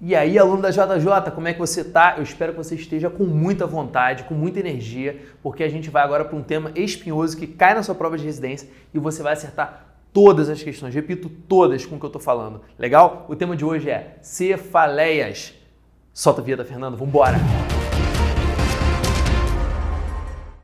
E aí, aluno da JJ, como é que você tá? Eu espero que você esteja com muita vontade, com muita energia, porque a gente vai agora para um tema espinhoso que cai na sua prova de residência e você vai acertar todas as questões. Repito, todas com o que eu tô falando. Legal? O tema de hoje é cefaleias. Solta a vinheta, Fernando. Vambora!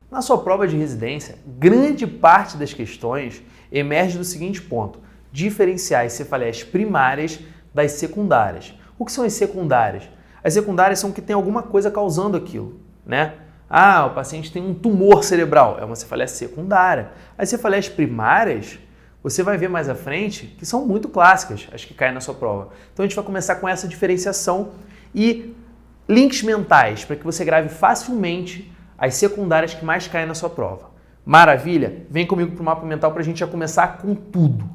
Na sua prova de residência, grande parte das questões emerge do seguinte ponto: diferenciar as cefaleias primárias das secundárias. O que são as secundárias? As secundárias são que tem alguma coisa causando aquilo, né? Ah, o paciente tem um tumor cerebral, é uma cefaleia secundária. As cefaleias primárias, você vai ver mais à frente, que são muito clássicas, as que caem na sua prova. Então a gente vai começar com essa diferenciação e links mentais, para que você grave facilmente as secundárias que mais caem na sua prova. Maravilha? Vem comigo para o mapa mental para a gente já começar com tudo.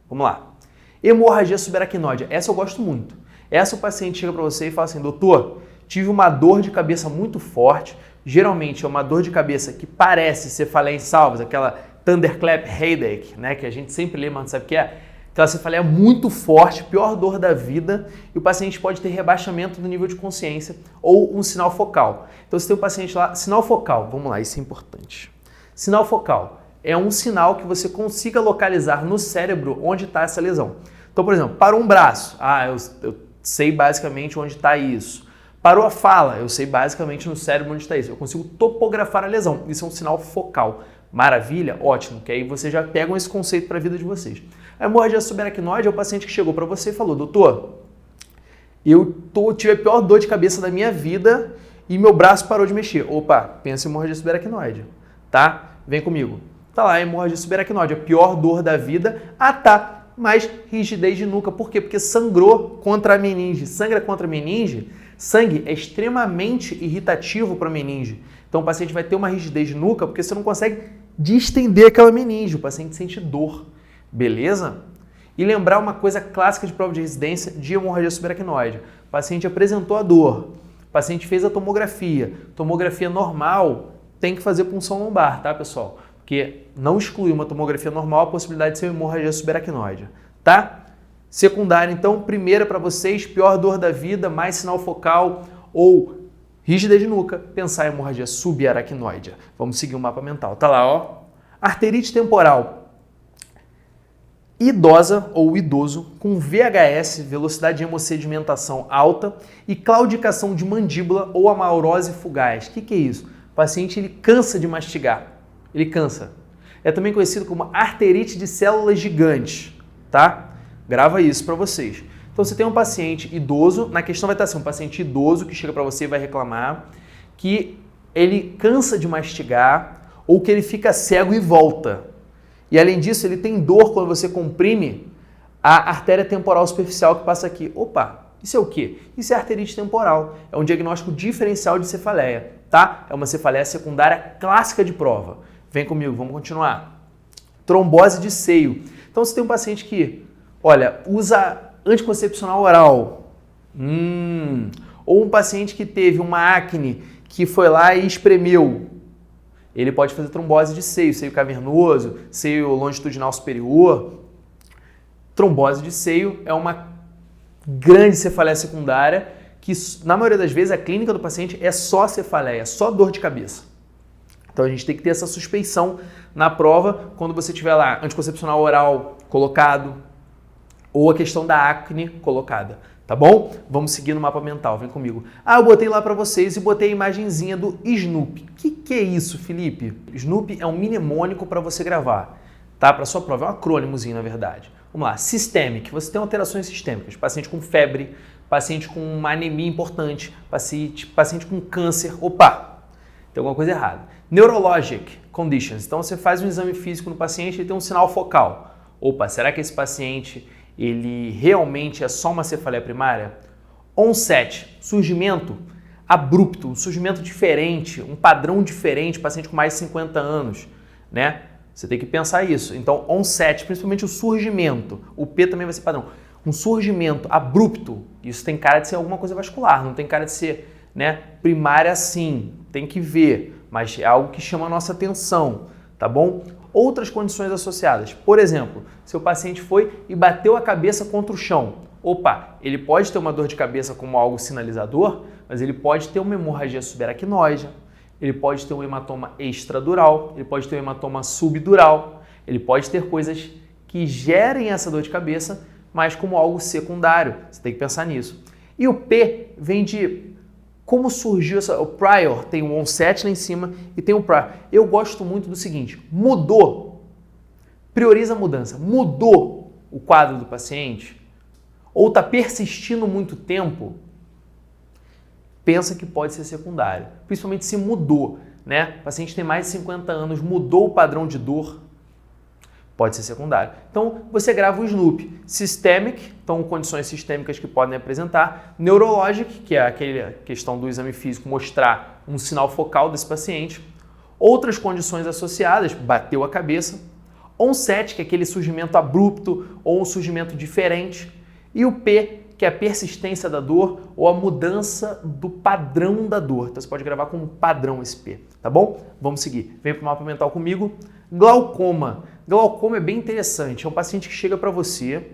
Vamos lá. Hemorragia subaracnoide. Essa eu gosto muito. Essa o paciente chega para você e fala assim: doutor, tive uma dor de cabeça muito forte. Geralmente é uma dor de cabeça que parece cefaleia em salvas, aquela thunderclap headache, né, que a gente sempre lê, mas não sabe o que é. Aquela cefaleia muito forte, pior dor da vida, e o paciente pode ter rebaixamento do nível de consciência ou um sinal focal. Então, se tem um paciente lá, sinal focal, vamos lá, isso é importante. Sinal focal é um sinal que você consiga localizar no cérebro onde está essa lesão. Então, por exemplo, parou um braço, eu sei basicamente onde está isso. Parou a fala, eu sei basicamente no cérebro onde está isso. Eu consigo topografar a lesão, isso é um sinal focal. Maravilha? Ótimo, que aí vocês já pegam esse conceito para a vida de vocês. A hemorragia subaracnoide é o paciente que chegou para você e falou: doutor, tive a pior dor de cabeça da minha vida e meu braço parou de mexer. Opa, pensa em hemorragia subaracnoide, tá? Vem comigo. Tá lá, hemorragia subaracnoide, a pior dor da vida. Ah, tá. Mas rigidez de nuca. Por quê? Porque sangrou contra a meninge. Sangra contra a meninge, sangue é extremamente irritativo para a meninge. Então o paciente vai ter uma rigidez de nuca porque você não consegue distender aquela meninge. O paciente sente dor. Beleza? E lembrar uma coisa clássica de prova de residência de hemorragia subaracnoide. O paciente apresentou a dor. O paciente fez a tomografia. Tomografia normal tem que fazer punção lombar, tá, pessoal? Porque não exclui uma tomografia normal a possibilidade de ser hemorragia subaracnoide, tá? Secundária, então, primeira para vocês, pior dor da vida, mais sinal focal ou rigidez de nuca, pensar em hemorragia subaracnoide. Vamos seguir o mapa mental. Tá lá, ó. Arterite temporal. Idosa ou idoso com VHS, velocidade de hemossedimentação alta, e claudicação de mandíbula ou amaurose fugaz. O que é isso? O paciente ele cansa de mastigar. Ele cansa. É também conhecido como arterite de células gigantes, tá? Grava isso para vocês. Então, você tem um paciente idoso, na questão vai estar assim, um paciente idoso que chega para você e vai reclamar que ele cansa de mastigar ou que ele fica cego e volta. E além disso, ele tem dor quando você comprime a artéria temporal superficial que passa aqui. Opa, isso é o quê? Isso é arterite temporal. É um diagnóstico diferencial de cefaleia, tá? É uma cefaleia secundária clássica de prova. Vem comigo, vamos continuar. Trombose de seio. Então, você tem um paciente que, olha, usa anticoncepcional oral. Ou um paciente que teve uma acne que foi lá e espremeu. Ele pode fazer trombose de seio, seio cavernoso, seio longitudinal superior. Trombose de seio é uma grande cefaleia secundária que, na maioria das vezes, a clínica do paciente é só cefaleia, só dor de cabeça. Então a gente tem que ter essa suspeição na prova quando você tiver lá anticoncepcional oral colocado ou a questão da acne colocada, tá bom? Vamos seguir no mapa mental, vem comigo. Eu botei lá para vocês e botei a imagenzinha do SNOOP. O que é isso, Felipe? SNOOP é um mnemônico para você gravar, tá? Para sua prova, é um acrônimozinho na verdade. Vamos lá, systemic, você tem alterações sistêmicas, paciente com febre, paciente com uma anemia importante, paciente com câncer, opa, tem alguma coisa errada. Neurologic conditions, então você faz um exame físico no paciente e tem um sinal focal. Opa, será que esse paciente ele realmente é só uma cefaleia primária? Onset, surgimento abrupto, um surgimento diferente, um padrão diferente, paciente com mais de 50 anos, né? Você tem que pensar isso. Então, onset, principalmente o surgimento, o P também vai ser padrão. Um surgimento abrupto, isso tem cara de ser alguma coisa vascular, não tem cara de ser, né, primária sim, tem que ver, mas é algo que chama a nossa atenção, tá bom? Outras condições associadas, por exemplo, seu paciente foi e bateu a cabeça contra o chão. opa, ele pode ter uma dor de cabeça como algo sinalizador, mas ele pode ter uma hemorragia subaracnoide, ele pode ter um hematoma extradural, ele pode ter um hematoma subdural, ele pode ter coisas que gerem essa dor de cabeça, mas como algo secundário. Você tem que pensar nisso. E o P vem de como surgiu o prior, tem o onset lá em cima e tem o prior. Eu gosto muito do seguinte, mudou, prioriza a mudança, mudou o quadro do paciente ou está persistindo muito tempo, pensa que pode ser secundário, principalmente se mudou, né? O paciente tem mais de 50 anos, mudou o padrão de dor, pode ser secundário. Então, você grava o SNOOP. Systemic, então condições sistêmicas que podem apresentar. Neurologic, que é aquela questão do exame físico mostrar um sinal focal desse paciente. Outras condições associadas, bateu a cabeça. Onset, que é aquele surgimento abrupto ou um surgimento diferente. E o P, que é a persistência da dor ou a mudança do padrão da dor. Então, você pode gravar como padrão esse P, tá bom? Vamos seguir. Vem para o mapa mental comigo. Glaucoma. Glaucoma é bem interessante. É um paciente que chega para você,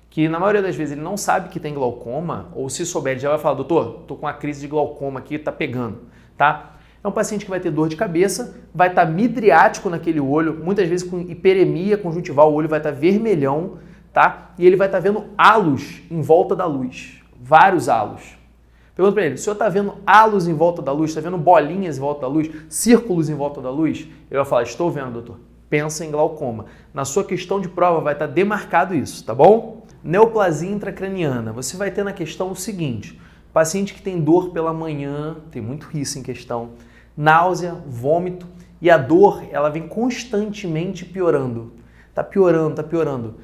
que na maioria das vezes ele não sabe que tem glaucoma, ou se souber, ele já vai falar, doutor, tô com uma crise de glaucoma aqui, tá pegando, tá? É um paciente que vai ter dor de cabeça, vai estar midriático naquele olho, muitas vezes com hiperemia conjuntival, o olho vai estar vermelhão, tá? E ele vai estar vendo halos em volta da luz, vários halos. Pergunta para ele, o senhor está vendo halos em volta da luz, está vendo bolinhas em volta da luz, círculos em volta da luz? Ele vai falar, estou vendo, doutor. Pensa em glaucoma. Na sua questão de prova vai estar demarcado isso, tá bom? Neoplasia intracraniana. Você vai ter na questão o seguinte, paciente que tem dor pela manhã, tem muito isso em questão, náusea, vômito, e a dor, ela vem constantemente piorando. Tá piorando, tá piorando.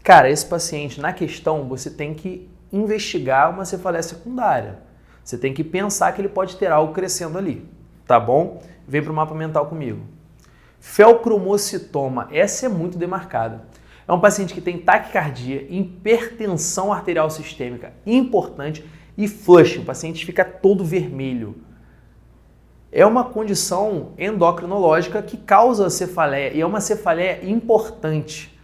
Cara, esse paciente, na questão, você tem que investigar uma cefaleia secundária. Você tem que pensar que ele pode ter algo crescendo ali, tá bom? Vem para o mapa mental comigo. Felcromocitoma, essa é muito demarcada. É um paciente que tem taquicardia, hipertensão arterial sistêmica, importante, e flush, o paciente fica todo vermelho. É uma condição endocrinológica que causa cefaleia, e é uma cefaleia importante.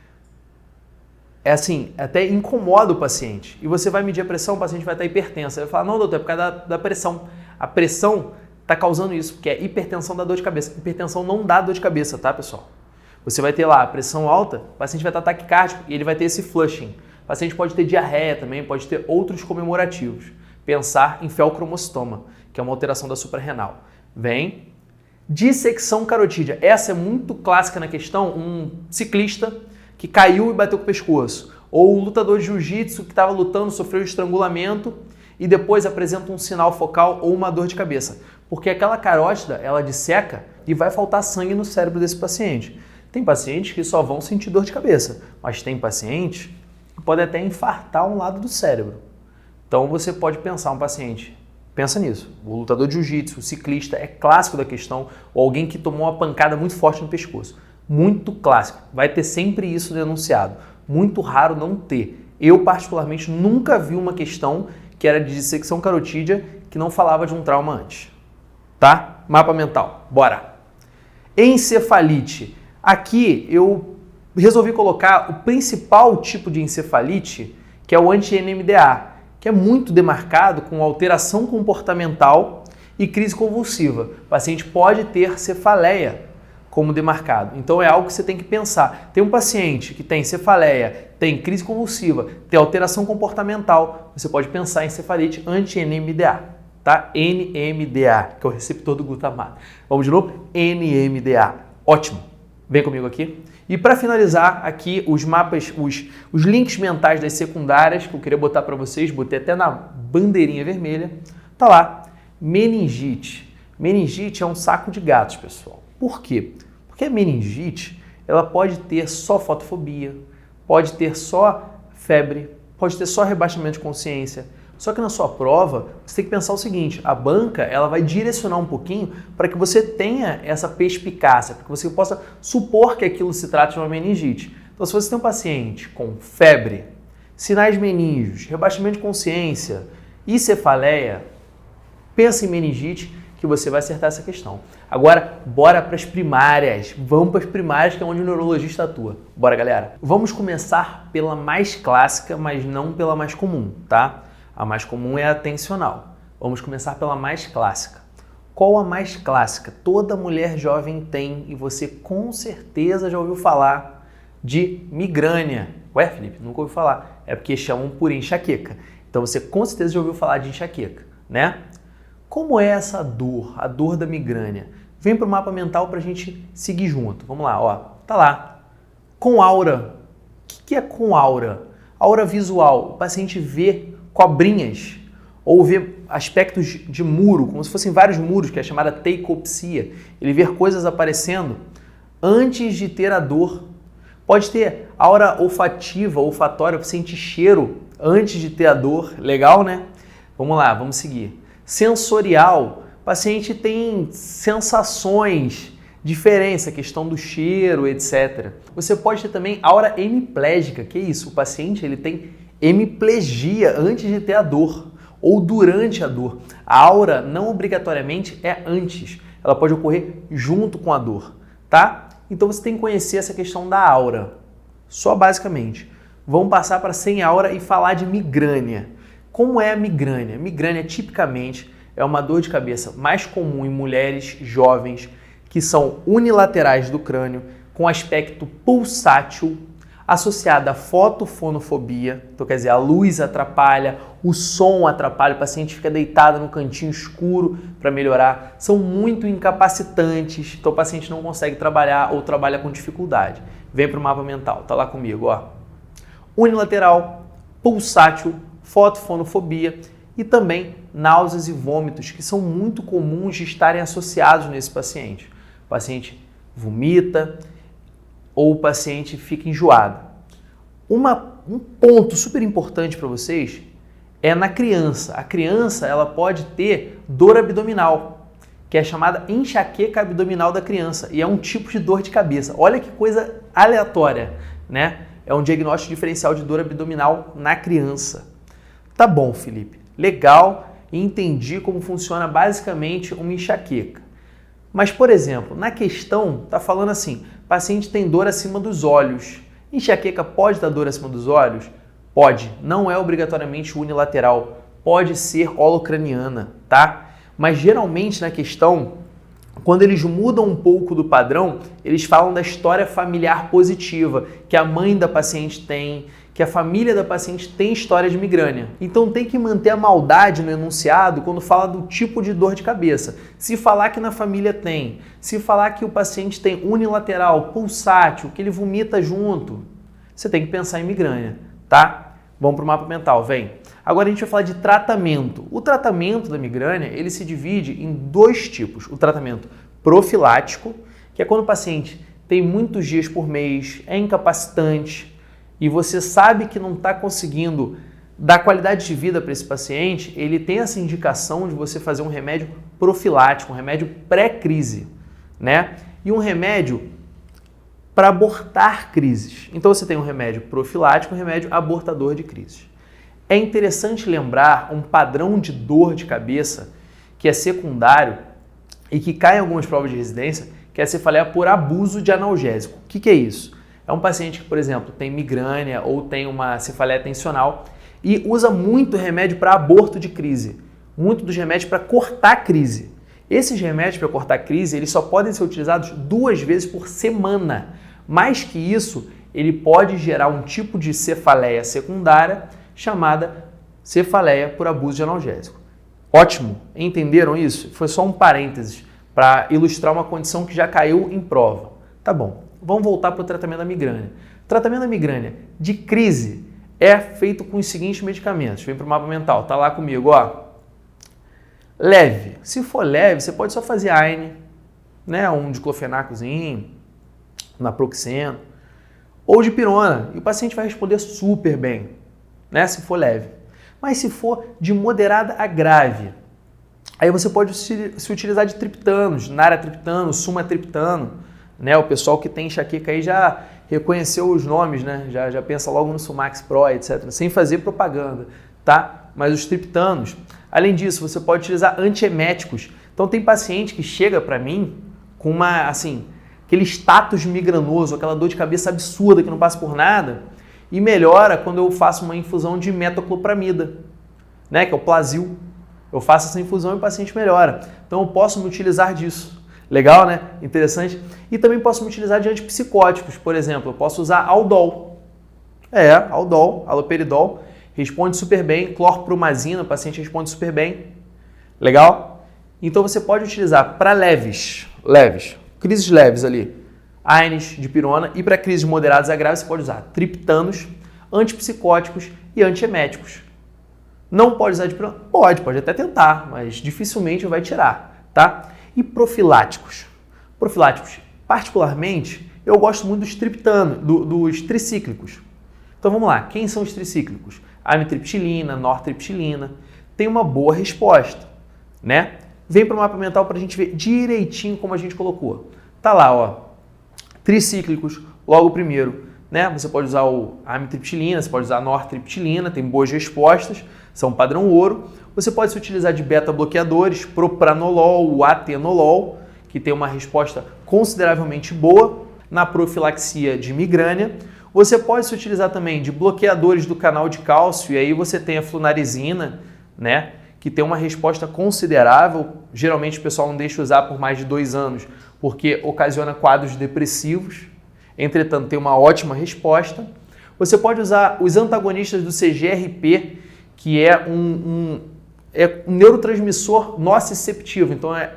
É assim, até incomoda o paciente. E você vai medir a pressão, o paciente vai estar hipertenso. Ele vai falar, não, doutor, é por causa da pressão. A pressão está causando isso, que é hipertensão da dor de cabeça. Hipertensão não dá dor de cabeça, tá, pessoal? Você vai ter lá a pressão alta, o paciente vai estar taquicárdico e ele vai ter esse flushing. O paciente pode ter diarreia também, pode ter outros comemorativos. Pensar em felcromocitoma, que é uma alteração da suprarrenal. Vem. Dissecção carotídea. Essa é muito clássica na questão, um ciclista que caiu e bateu com o pescoço. Ou um lutador de jiu-jitsu que estava lutando, sofreu estrangulamento e depois apresenta um sinal focal ou uma dor de cabeça. Porque aquela carótida, ela disseca e vai faltar sangue no cérebro desse paciente. Tem pacientes que só vão sentir dor de cabeça, mas tem pacientes que podem até infartar um lado do cérebro. Então você pode pensar um paciente, pensa nisso, o lutador de jiu-jitsu, o ciclista, é clássico da questão, ou alguém que tomou uma pancada muito forte no pescoço. Muito clássico, vai ter sempre isso denunciado, muito raro não ter. Eu particularmente nunca vi uma questão que era de dissecção carotídea que não falava de um trauma antes. Tá? Mapa mental, bora! Encefalite. Aqui eu resolvi colocar o principal tipo de encefalite, que é o anti-NMDA, que é muito demarcado com alteração comportamental e crise convulsiva. O paciente pode ter cefaleia como demarcado. Então é algo que você tem que pensar. Tem um paciente que tem cefaleia, tem crise convulsiva, tem alteração comportamental, você pode pensar em cefalite anti-NMDA, tá? NMDA, que é o receptor do glutamato. Vamos de novo? NMDA. Ótimo. Vem comigo aqui. E para finalizar aqui os mapas, os links mentais das secundárias que eu queria botar para vocês, botei até na bandeirinha vermelha, tá lá. Meningite. Meningite é um saco de gatos, pessoal. Por quê? Porque a meningite, ela pode ter só fotofobia, pode ter só febre, pode ter só rebaixamento de consciência. Só que na sua prova, você tem que pensar o seguinte, a banca ela vai direcionar um pouquinho para que você tenha essa perspicácia, para que você possa supor que aquilo se trata de uma meningite. Então, se você tem um paciente com febre, sinais meningos, rebaixamento de consciência e cefaleia, pensa em meningite, que você vai acertar essa questão. Agora, bora para as primárias. Vamos para as primárias, que é onde o neurologista atua. Bora, galera. Vamos começar pela mais clássica, mas não pela mais comum, tá? A mais comum é a atencional. Vamos começar pela mais clássica. Qual a mais clássica? Toda mulher jovem tem e você com certeza já ouviu falar de migrânia. Ué, Felipe, nunca ouviu falar. É porque chamam por enxaqueca. Então você com certeza já ouviu falar de enxaqueca, né? Como é essa dor, a dor da migrânia? Vem para o mapa mental para a gente seguir junto. Vamos lá, ó. Tá lá. Com aura. O que é com aura? Aura visual. O paciente vê cobrinhas ou vê aspectos de muro, como se fossem vários muros, que é chamada teicopsia. Ele vê coisas aparecendo antes de ter a dor. Pode ter aura olfativa, olfatória, você sente cheiro antes de ter a dor. Legal, né? Vamos lá, vamos seguir. Sensorial, o paciente tem sensações diferentes, a questão do cheiro, etc. Você pode ter também aura hemiplégica, que é isso? O paciente ele tem hemiplegia antes de ter a dor ou durante a dor. A aura não obrigatoriamente é antes, ela pode ocorrer junto com a dor, tá? Então você tem que conhecer essa questão da aura, só basicamente. Vamos passar para sem aura e falar de migrânia. Como é a migrânia? Migrânia, tipicamente, é uma dor de cabeça mais comum em mulheres jovens que são unilaterais do crânio, com aspecto pulsátil, associada à fotofonofobia. Então, quer dizer, a luz atrapalha, o som atrapalha, o paciente fica deitado no cantinho escuro para melhorar. São muito incapacitantes, então o paciente não consegue trabalhar ou trabalha com dificuldade. Vem para o mapa mental, tá lá comigo, ó. Unilateral, pulsátil, fotofonofobia e também náuseas e vômitos, que são muito comuns de estarem associados nesse paciente. O paciente vomita ou o paciente fica enjoado. Um ponto super importante para vocês é na criança. A criança ela pode ter dor abdominal, que é chamada enxaqueca abdominal da criança, e é um tipo de dor de cabeça. Olha que coisa aleatória, né? É um diagnóstico diferencial de dor abdominal na criança. Tá bom, Felipe. Legal, entendi como funciona basicamente uma enxaqueca. Mas, por exemplo, na questão tá falando assim, paciente tem dor acima dos olhos. Enxaqueca pode dar dor acima dos olhos? Pode, não é obrigatoriamente unilateral, pode ser holocraniana, tá? Mas geralmente na questão, quando eles mudam um pouco do padrão, eles falam da história familiar positiva, que a mãe da paciente tem, que a família da paciente tem história de migrânia. Então tem que manter a maldade no enunciado quando fala do tipo de dor de cabeça. Se falar que na família tem, se falar que o paciente tem unilateral, pulsátil, que ele vomita junto, você tem que pensar em migrânia, tá? Vamos para o mapa mental, vem. Agora a gente vai falar de tratamento. O tratamento da migrânia, ele se divide em dois tipos. O tratamento profilático, que é quando o paciente tem muitos dias por mês, é incapacitante, e você sabe que não está conseguindo dar qualidade de vida para esse paciente, ele tem essa indicação de você fazer um remédio profilático, um remédio pré-crise, né? E um remédio para abortar crises. Então você tem um remédio profilático e um remédio abortador de crises. É interessante lembrar um padrão de dor de cabeça que é secundário e que cai em algumas provas de residência, que é a cefaleia por abuso de analgésico. O que é isso? É um paciente que, por exemplo, tem migrânia ou tem uma cefaleia tensional e usa muito remédio para aborto de crise, muito dos remédios para cortar a crise. Esses remédios para cortar a crise, eles só podem ser utilizados 2 vezes por semana. Mais que isso, ele pode gerar um tipo de cefaleia secundária chamada cefaleia por abuso de analgésico. Ótimo, entenderam isso? Foi só um parênteses para ilustrar uma condição que já caiu em prova. Tá bom. Vamos voltar para o tratamento da migrânia. O tratamento da migrânia de crise é feito com os seguintes medicamentos. Vem para o mapa mental, tá lá comigo, ó. Leve. Se for leve, você pode só fazer AINE, né? Um diclofenacozinho, naproxeno, ou dipirona. E o paciente vai responder super bem, né? Se for leve. Mas se for de moderada a grave, aí você pode se utilizar de triptanos, naratriptano, sumatriptano, né? O pessoal que tem enxaqueca aí já reconheceu os nomes, né? Já pensa logo no Sumax Pro, etc. Sem fazer propaganda, tá? Mas os triptanos, além disso, você pode utilizar antieméticos. Então tem paciente que chega para mim com aquele status migranoso, aquela dor de cabeça absurda que não passa por nada, e melhora quando eu faço uma infusão de metoclopramida, né, que é o Plasil. Eu faço essa infusão e o paciente melhora. Então eu posso me utilizar disso. Legal, né? Interessante. E também posso me utilizar de antipsicóticos. Por exemplo, eu posso usar Aldol. Aldol, haloperidol. Responde super bem. Clorpromazina, o paciente responde super bem. Legal? Então você pode utilizar para leves, crises leves ali, AINES, dipirona, e para crises moderadas a graves você pode usar triptanos, antipsicóticos e antieméticos. Não pode usar dipirona? Pode até tentar, mas dificilmente vai tirar, tá? E profiláticos? Profiláticos, particularmente, eu gosto muito dos triptanos, dos tricíclicos. Então vamos lá, quem são os tricíclicos? Amitriptilina, nortriptilina, tem uma boa resposta, né? Vem para o mapa mental para a gente ver direitinho como a gente colocou. Tá lá, ó, tricíclicos, logo o primeiro, né? Você pode usar o amitriptilina, você pode usar a nortriptilina, tem boas respostas, são padrão ouro. Você pode se utilizar de beta-bloqueadores, propranolol, o atenolol, que tem uma resposta consideravelmente boa na profilaxia de migrânia. Você pode se utilizar também de bloqueadores do canal de cálcio, e aí você tem a flunarizina, né, que tem uma resposta considerável. Geralmente o pessoal não deixa usar por mais de 2 anos, porque ocasiona quadros depressivos. Entretanto, tem uma ótima resposta. Você pode usar os antagonistas do CGRP, que é um neurotransmissor nociceptivo, então é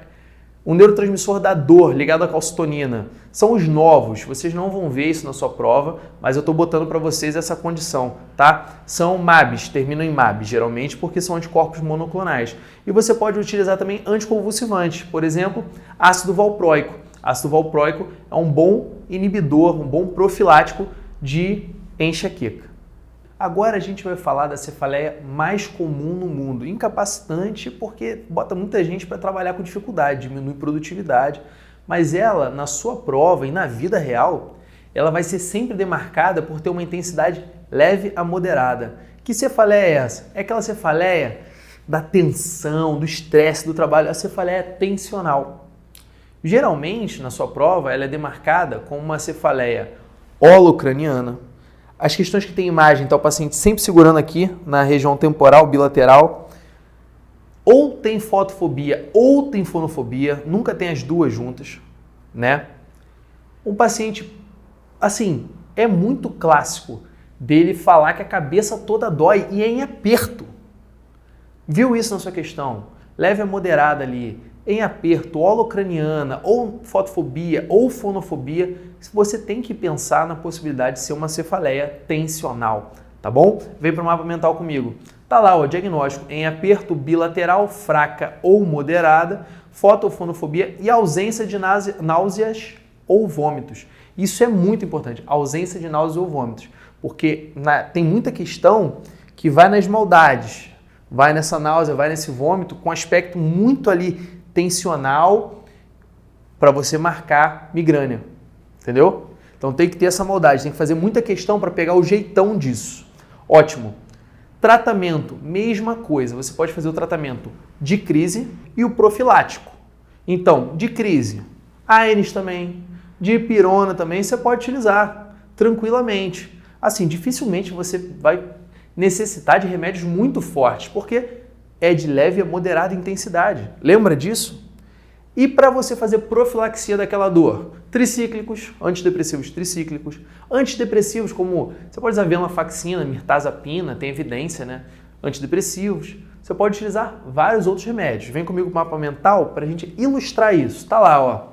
um neurotransmissor da dor ligado à calcitonina. São os novos, vocês não vão ver isso na sua prova, mas eu estou botando para vocês essa condição, tá? São MABs, terminam em MAB, geralmente porque são anticorpos monoclonais. E você pode utilizar também anticonvulsivantes, por exemplo, ácido valproico. Ácido valproico é um bom inibidor, um bom profilático de enxaqueca. Agora a gente vai falar da cefaleia mais comum no mundo, incapacitante, porque bota muita gente para trabalhar com dificuldade, diminui produtividade, mas ela, na sua prova e na vida real, ela vai ser sempre demarcada por ter uma intensidade leve a moderada. Que cefaleia é essa? É aquela cefaleia da tensão, do estresse, do trabalho, a cefaleia tensional. Geralmente, na sua prova, ela é demarcada como uma cefaleia holocraniana. As questões que tem imagem, tá o paciente sempre segurando aqui na região temporal, bilateral. Ou tem fotofobia ou tem fonofobia, nunca tem as duas juntas, né? Um paciente, assim, é muito clássico dele falar que a cabeça toda dói e é em aperto. Viu isso na sua questão? Leve a moderada ali, em aperto, holocraniana, ou fotofobia, ou fonofobia, você tem que pensar na possibilidade de ser uma cefaleia tensional, tá bom? Vem para o mapa mental comigo. Tá lá o diagnóstico em aperto bilateral, fraca ou moderada, fotofonofobia e ausência de náuseas ou vômitos. Isso é muito importante, ausência de náuseas ou vômitos, porque tem muita questão que vai nas maldades, vai nessa náusea, vai nesse vômito, com aspecto muito ali tensional para você marcar migrânia, entendeu? Então tem que ter essa maldade, tem que fazer muita questão para pegar o jeitão disso. Ótimo. Tratamento, mesma coisa, você pode fazer o tratamento de crise e o profilático. Então, de crise, AINES também, de pirona também você pode utilizar tranquilamente. Assim, dificilmente você vai necessitar de remédios muito fortes, porque é de leve a moderada intensidade. Lembra disso? E para você fazer profilaxia daquela dor? Tricíclicos, antidepressivos tricíclicos. Antidepressivos como, você pode usar venlafaxina, mirtazapina, tem evidência, né? Antidepressivos. Você pode utilizar vários outros remédios. Vem comigo com o mapa mental para a gente ilustrar isso. Tá lá, ó.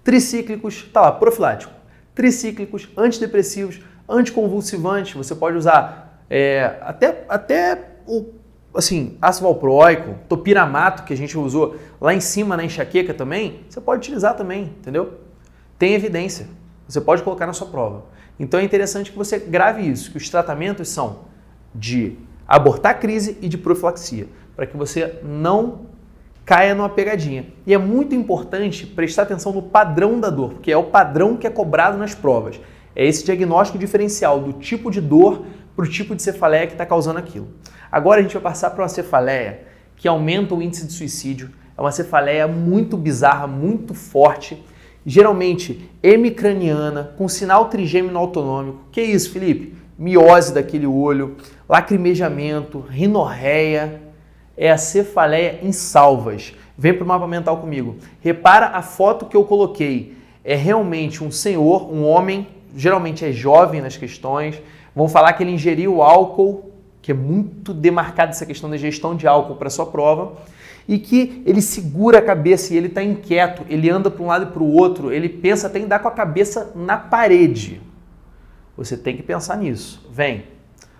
Tricíclicos, tá lá, profilático. Tricíclicos, antidepressivos, anticonvulsivantes. Você pode usar até o ácido valproico, topiramato, que a gente usou lá em cima na enxaqueca também, você pode utilizar também, entendeu? Tem evidência, você pode colocar na sua prova. Então é interessante que você grave isso, que os tratamentos são de abortar a crise e de profilaxia, para que você não caia numa pegadinha. E é muito importante prestar atenção no padrão da dor, porque é o padrão que é cobrado nas provas. É esse diagnóstico diferencial do tipo de dor para o tipo de cefaleia que está causando aquilo. Agora a gente vai passar para uma cefaleia que aumenta o índice de suicídio, É uma cefaleia muito bizarra, muito forte, geralmente hemicraniana, com sinal trigêmino autonômico. Que isso, Felipe? Miose daquele olho, lacrimejamento, rinorreia. É a cefaleia em salvas. Vem para o mapa mental comigo. Repara a foto que eu coloquei. É realmente um senhor, um homem, geralmente é jovem nas questões. Vão falar que ele ingeriu álcool, que é muito demarcada essa questão da ingestão de álcool para sua prova, e que ele segura a cabeça e ele está inquieto, ele anda para um lado e para o outro, ele pensa até em dar com a cabeça na parede. Você tem que pensar nisso. Vem.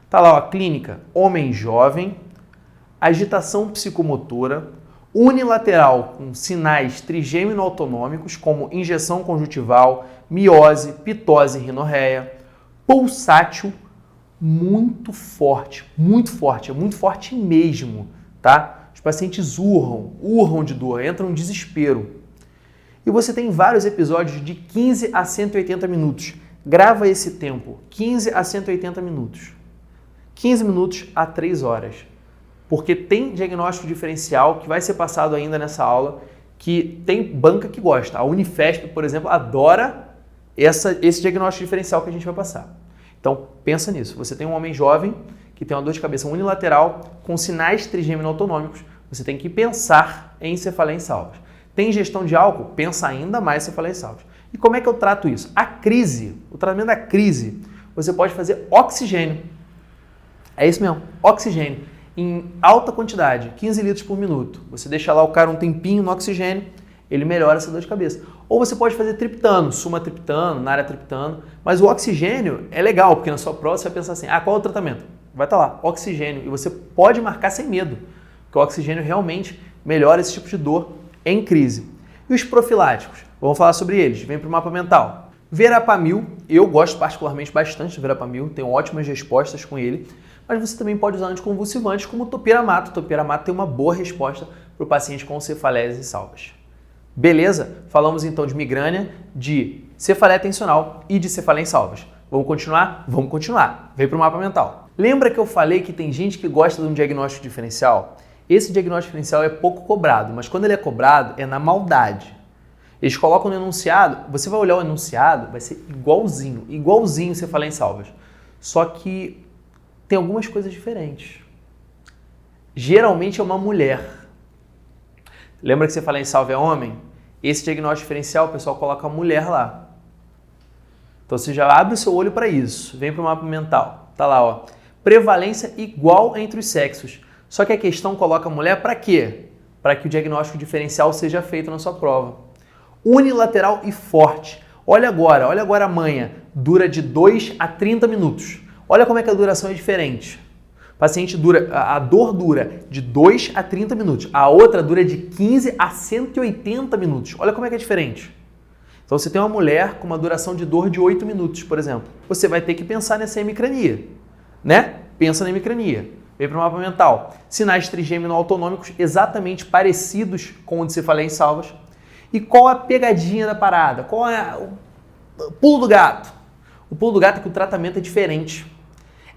Tá lá, ó, clínica, homem jovem, agitação psicomotora, unilateral com sinais trigêmino-autonômicos, como injeção conjuntival, miose, pitose e rinorreia, pulsátil, muito forte, é muito forte mesmo, tá? Os pacientes urram de dor, entram em desespero. E você tem vários episódios de 15 a 180 minutos. Grava esse tempo, 15 a 180 minutos. 15 minutos a 3 horas. Porque tem diagnóstico diferencial que vai ser passado ainda nessa aula, que tem banca que gosta. A Unifesp, por exemplo, adora esse diagnóstico diferencial que a gente vai passar. Então, pensa nisso. Você tem um homem jovem que tem uma dor de cabeça unilateral com sinais trigêmino-autonômicos. Você tem que pensar em cefaleia em salvas. Tem ingestão de álcool? Pensa ainda mais em cefaleia em salvas. E como é que eu trato isso? A crise, o tratamento da crise, você pode fazer oxigênio. É isso mesmo, oxigênio. Em alta quantidade, 15 litros por minuto. Você deixa lá o cara um tempinho no oxigênio, ele melhora essa dor de cabeça. Ou você pode fazer triptano, sumatriptano, naratriptano, mas o oxigênio é legal, porque na sua prova você vai pensar assim, qual é o tratamento? Vai estar lá, oxigênio, e você pode marcar sem medo, porque o oxigênio realmente melhora esse tipo de dor em crise. E os profiláticos? Vamos falar sobre eles, vem para o mapa mental. Verapamil, eu gosto particularmente bastante do Verapamil, tenho ótimas respostas com ele, mas você também pode usar anticonvulsivantes como o topiramato. O topiramato tem uma boa resposta para o paciente com cefaleias em salvas. Beleza? Falamos então de migrânia, de cefaleia tensional e de cefaleia em salvas. Vamos continuar? Vamos continuar. Vem para o mapa mental. Lembra que eu falei que tem gente que gosta de um diagnóstico diferencial? Esse diagnóstico diferencial é pouco cobrado, mas quando ele é cobrado é na maldade. Eles colocam no enunciado, você vai olhar o enunciado, vai ser igualzinho cefaleia em salvas. Só que tem algumas coisas diferentes. Geralmente é uma mulher. Lembra que você fala em salve é homem? Esse diagnóstico diferencial, o pessoal coloca a mulher lá. Então você já abre o seu olho para isso. Vem para o mapa mental. Tá lá, ó. Prevalência igual entre os sexos. Só que a questão coloca a mulher para quê? Para que o diagnóstico diferencial seja feito na sua prova. Unilateral e forte. Olha agora a manha. Dura de 2 a 30 minutos. Olha como é que a duração é diferente. O paciente a dor dura de 2 a 30 minutos. A outra dura de 15 a 180 minutos. Olha como é que é diferente. Então você tem uma mulher com uma duração de dor de 8 minutos, por exemplo. Você vai ter que pensar nessa hemicrania, né? Pensa na hemicrania. Vem para o mapa mental. Sinais trigêmino-autonômicos exatamente parecidos com o de cefaleia em salvas. E qual a pegadinha da parada? Qual é o pulo do gato? O pulo do gato é que o tratamento é diferente.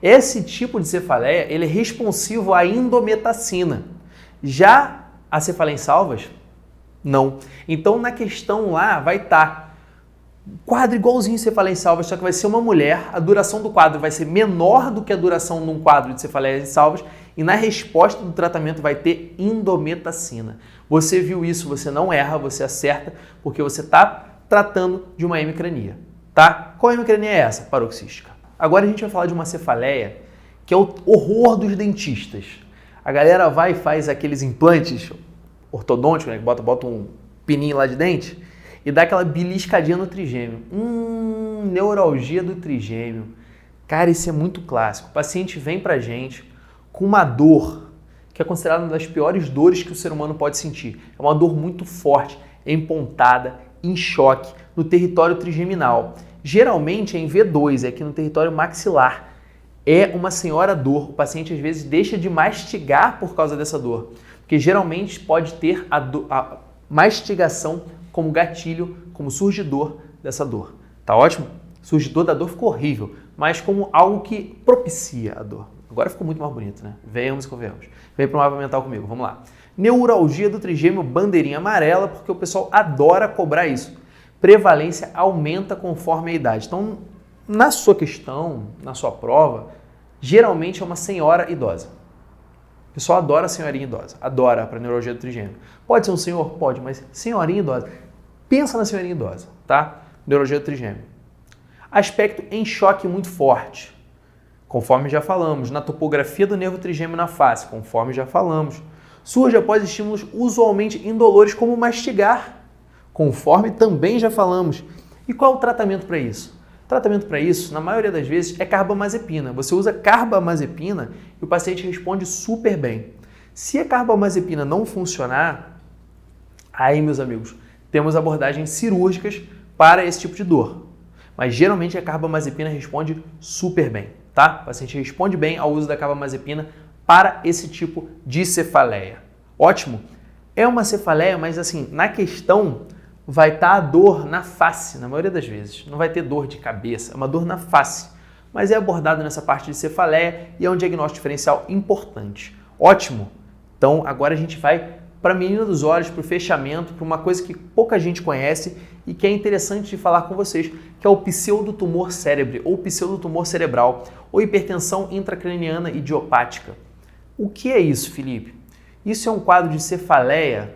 Esse tipo de cefaleia, ele é responsivo à indometacina. Já a cefaleia em salvas, não. Então, na questão lá, vai estar quadro igualzinho cefaleia em salvas, só que vai ser uma mulher, a duração do quadro vai ser menor do que a duração de um quadro de cefaleia em salvas, e na resposta do tratamento vai ter indometacina. Você viu isso, você não erra, você acerta, porque você está tratando de uma hemicrania, tá? Qual hemicrania é essa? Paroxística. Agora a gente vai falar de uma cefaleia que é o horror dos dentistas. A galera vai e faz aqueles implantes ortodônticos, né, que bota um pininho lá de dente e dá aquela beliscadinha no trigêmeo. Neuralgia do trigêmeo. Cara, isso é muito clássico. O paciente vem pra gente com uma dor que é considerada uma das piores dores que o ser humano pode sentir. É uma dor muito forte, empontada, em choque, no território trigeminal. Geralmente é em V2, é aqui no território maxilar. É uma senhora dor. O paciente às vezes deixa de mastigar por causa dessa dor, porque geralmente pode ter a mastigação como gatilho, como surgidor dessa dor. Tá ótimo? Surgidor da dor ficou horrível, mas como algo que propicia a dor. Agora ficou muito mais bonito, né? Venhamos e convenhamos. Vem para o mapa mental comigo, vamos lá. Neuralgia do trigêmeo, bandeirinha amarela, porque o pessoal adora cobrar isso. Prevalência aumenta conforme a idade. Então, na sua questão, na sua prova, geralmente é uma senhora idosa. O pessoal adora a senhorinha idosa, adora para neuralgia do trigêmeo. Pode ser um senhor? Pode, mas senhorinha idosa. Pensa na senhorinha idosa, tá? Neuralgia do trigêmeo. Aspecto em choque muito forte, conforme já falamos. Na topografia do nervo trigêmeo na face, conforme já falamos. Surge após estímulos usualmente indolores, como mastigar, conforme também já falamos. E qual é o tratamento para isso? O tratamento para isso, na maioria das vezes, é carbamazepina. Você usa carbamazepina e o paciente responde super bem. Se a carbamazepina não funcionar, aí, meus amigos, temos abordagens cirúrgicas para esse tipo de dor. Mas geralmente a carbamazepina responde super bem, tá? O paciente responde bem ao uso da carbamazepina para esse tipo de cefaleia. Ótimo! É uma cefaleia, mas assim, na questão vai estar a dor na face, na maioria das vezes. Não vai ter dor de cabeça, é uma dor na face. Mas é abordado nessa parte de cefaleia e é um diagnóstico diferencial importante. Ótimo! Então agora a gente vai para a menina dos olhos, para o fechamento, para uma coisa que pouca gente conhece e que é interessante de falar com vocês, que é o pseudotumor cérebro ou pseudotumor cerebral ou hipertensão intracraniana idiopática. O que é isso, Felipe? Isso é um quadro de cefaleia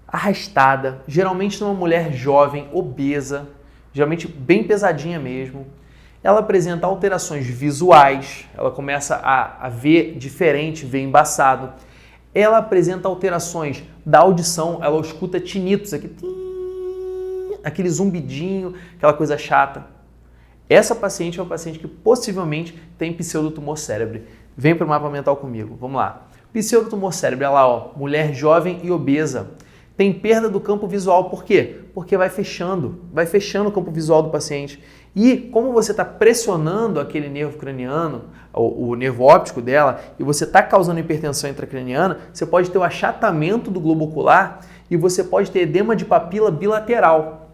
arrastada, geralmente numa mulher jovem, obesa, geralmente bem pesadinha mesmo. Ela apresenta alterações visuais, ela começa a ver diferente, ver embaçado. Ela apresenta alterações da audição, ela escuta tinitos, aquele zumbidinho, aquela coisa chata. Essa paciente é uma paciente que possivelmente tem pseudotumor cérebro. Vem para o mapa mental comigo, vamos lá. Pseudotumor cérebro, olha lá, ó, mulher jovem e obesa. Tem perda do campo visual, por quê? Porque vai fechando o campo visual do paciente. E como você está pressionando aquele nervo craniano, o nervo óptico dela, e você está causando hipertensão intracraniana, você pode ter o achatamento do globo ocular e você pode ter edema de papila bilateral.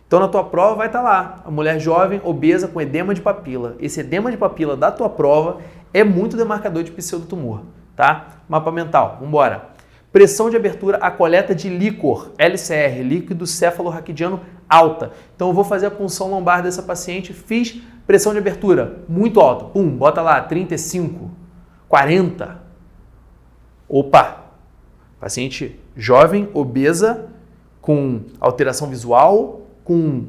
Então na tua prova vai estar lá, a mulher jovem, obesa com edema de papila. Esse edema de papila da tua prova é muito demarcador de pseudotumor, tá? Mapa mental, vamos embora. Pressão de abertura à coleta de líquor, LCR, líquido cefalorraquidiano alta. Então eu vou fazer a punção lombar dessa paciente, fiz pressão de abertura muito alta, pum, bota lá 35, 40. Opa, paciente jovem, obesa, com alteração visual,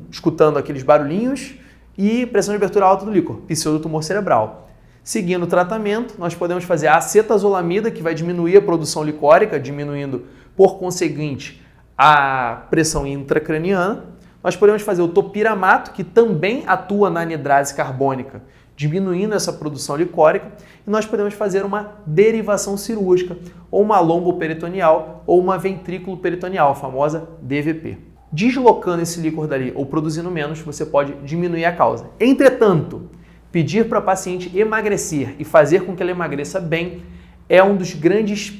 escutando aqueles barulhinhos e pressão de abertura alta do líquor, pseudotumor cerebral. Seguindo o tratamento, nós podemos fazer a acetazolamida, que vai diminuir a produção licórica, diminuindo, por conseguinte, a pressão intracraniana. Nós podemos fazer o topiramato, que também atua na anidrase carbônica, diminuindo essa produção licórica. E nós podemos fazer uma derivação cirúrgica, ou uma lomboperitoneal, ou uma ventrículo-peritoneal, a famosa DVP. Deslocando esse líquor dali, ou produzindo menos, você pode diminuir a causa. Entretanto, pedir para a paciente emagrecer e fazer com que ela emagreça bem é um dos grandes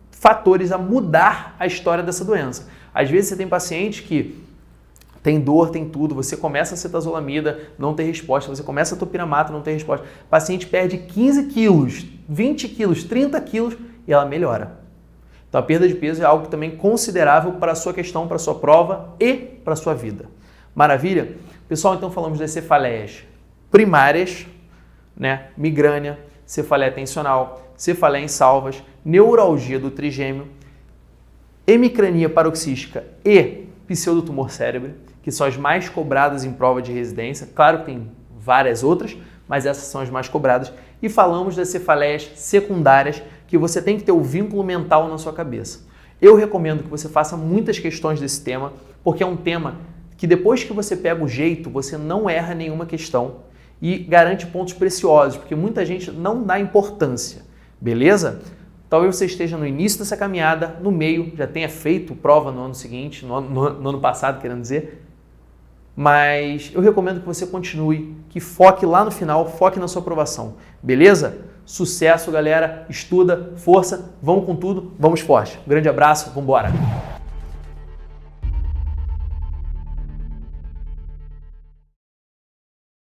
fatores a mudar a história dessa doença. Às vezes você tem paciente que tem dor, tem tudo, você começa a acetazolamida, não tem resposta, você começa a topiramato, não tem resposta. O paciente perde 15 quilos, 20 quilos, 30 quilos e ela melhora. Então a perda de peso é algo também considerável para a sua questão, para a sua prova e para a sua vida. Maravilha? Pessoal, então falamos das cefaleias primárias, né? Migrânia, cefaleia tensional, cefaleia em salvas, neuralgia do trigêmeo, hemicrania paroxística e pseudotumor cérebro, que são as mais cobradas em prova de residência. Claro que tem várias outras, mas essas são as mais cobradas. E falamos das cefaleias secundárias, que você tem que ter o vínculo mental na sua cabeça. Eu recomendo que você faça muitas questões desse tema, porque é um tema que depois que você pega o jeito, você não erra nenhuma questão e garante pontos preciosos, porque muita gente não dá importância, beleza? Talvez você esteja no início dessa caminhada, no meio, já tenha feito prova no ano seguinte, no ano passado, querendo dizer, mas eu recomendo que você continue, que foque lá no final, foque na sua aprovação, beleza? Sucesso, galera, estuda, força, vamos com tudo, vamos forte. Um grande abraço, vamos embora!